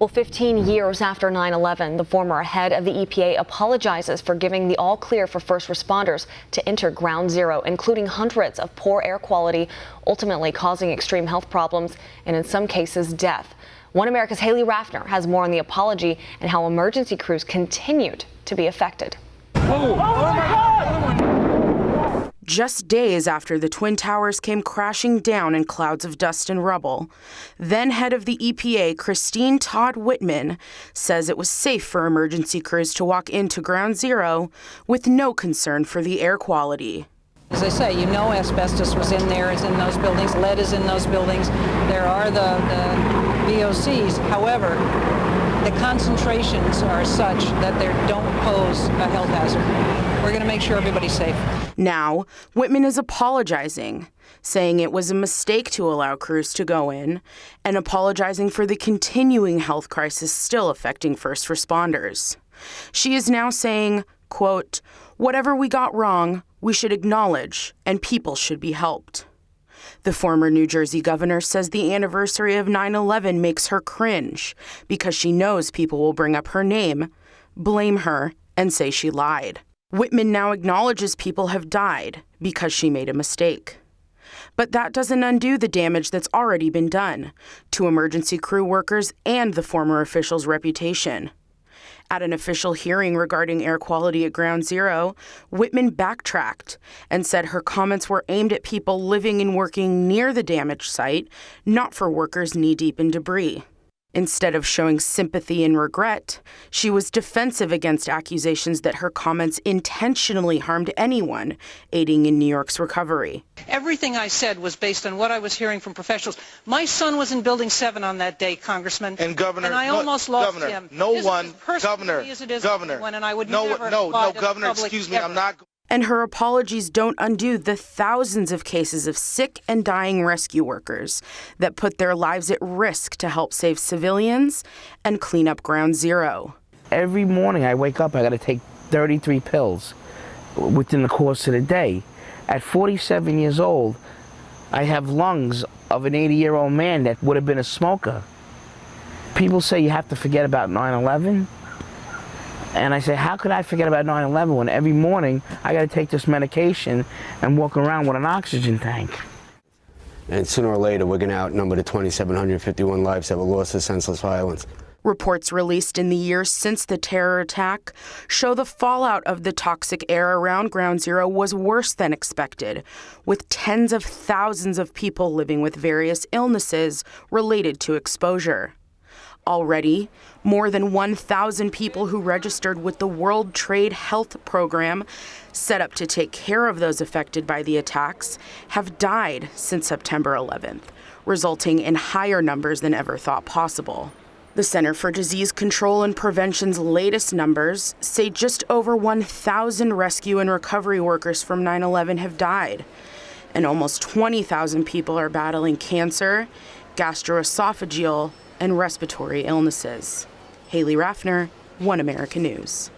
Well, 15 years after 9/11, the former head of the EPA apologizes for giving the all clear for first responders to enter Ground Zero, including hundreds of poor air quality, ultimately causing extreme health problems and in some cases death. One America's Hayley Rafner has more on the apology and how emergency crews continued to be affected. Oh my God! Just days after the Twin Towers came crashing down in clouds of dust and rubble, then head of the EPA, Todd Whitman, says it was safe for emergency crews to walk into Ground Zero with no concern for the air quality. As I say, you know asbestos was in there, is in those buildings, lead is in those buildings. There are the VOCs. However, the concentrations are such that they don't pose a health hazard. We're going to make sure everybody's safe. Now, Whitman is apologizing, saying it was a mistake to allow crews to go in, and apologizing for the continuing health crisis still affecting first responders. She is now saying, quote, "Whatever we got wrong, we should acknowledge, and people should be helped." The former New Jersey governor says the anniversary of 9/11 makes her cringe because she knows people will bring up her name, blame her, and say she lied. Whitman now acknowledges people have died because she made a mistake. But that doesn't undo the damage that's already been done to emergency crew workers and the former official's reputation. At an official hearing regarding air quality at Ground Zero, Whitman backtracked and said her comments were aimed at people living and working near the damaged site, not for workers knee-deep in debris. Instead of showing sympathy and regret, she was defensive against accusations that her comments intentionally harmed anyone aiding in New York's recovery. Everything I said was based on what I was hearing from professionals. My son was in Building 7 on that day, Congressman, and I almost lost him. Governor, excuse me, I'm not. And her apologies don't undo the thousands of cases of sick and dying rescue workers that put their lives at risk to help save civilians and clean up Ground Zero. Every morning I wake up, I got to take 33 pills within the course of the day. At 47 years old, I have lungs of an 80-year-old man that would have been a smoker. People say you have to forget about 9/11. And I say, how could I forget about 9/11 when every morning I got to take this medication and walk around with an oxygen tank? And sooner or later, we're going to outnumber the 2,751 lives that were lost to senseless violence. Reports released in the years since the terror attack show the fallout of the toxic air around Ground Zero was worse than expected, with tens of thousands of people living with various illnesses related to exposure. Already, more than 1,000 people who registered with the World Trade Health Program, set up to take care of those affected by the attacks, have died since September 11th, resulting in higher numbers than ever thought possible. The Center for Disease Control and Prevention's latest numbers say just over 1,000 rescue and recovery workers from 9/11 have died, and almost 20,000 people are battling cancer, gastroesophageal, and respiratory illnesses. Hayley Rafner, One America News.